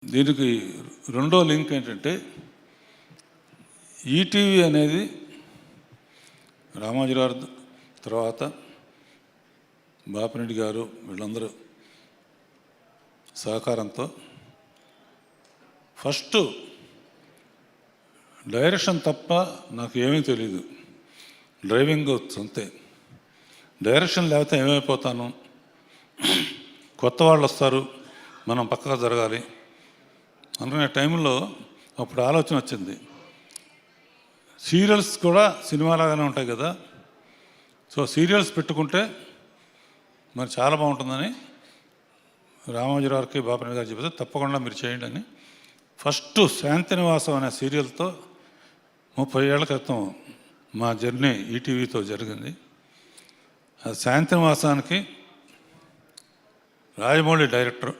దీనికి రెండో లింక్ ఏంటంటే ఈటీవీ అనేది రామోజీరావు తర్వాత బాపిరెడ్డి గారు వీళ్ళందరూ సహకారంతో ఫస్ట్ డైరెక్షన్ తప్ప నాకు ఏమీ తెలియదు, డ్రైవింగ్ అంతే. డైరెక్షన్ లేకపోతే ఏమైపోతాను, కొత్త వాళ్ళు వస్తారు, మనం పక్కగా జరగాలి అనుకునే టైంలో అప్పుడు ఆలోచన వచ్చింది, సీరియల్స్ కూడా సినిమాలాగానే ఉంటాయి కదా, సో సీరియల్స్ పెట్టుకుంటే మరి చాలా బాగుంటుందని రామోజీరావుకి బాపిరెడ్డి గారు చెబితే తప్పకుండా మీరు చేయండి అని ఫస్ట్ శాంతినివాసం అనే సీరియల్తో 30 ఏళ్ల క్రితం మా జర్నీ ఈటీవీతో జరిగింది. ఆ శాంతినివాసానికి రాజమౌళి డైరెక్టర్,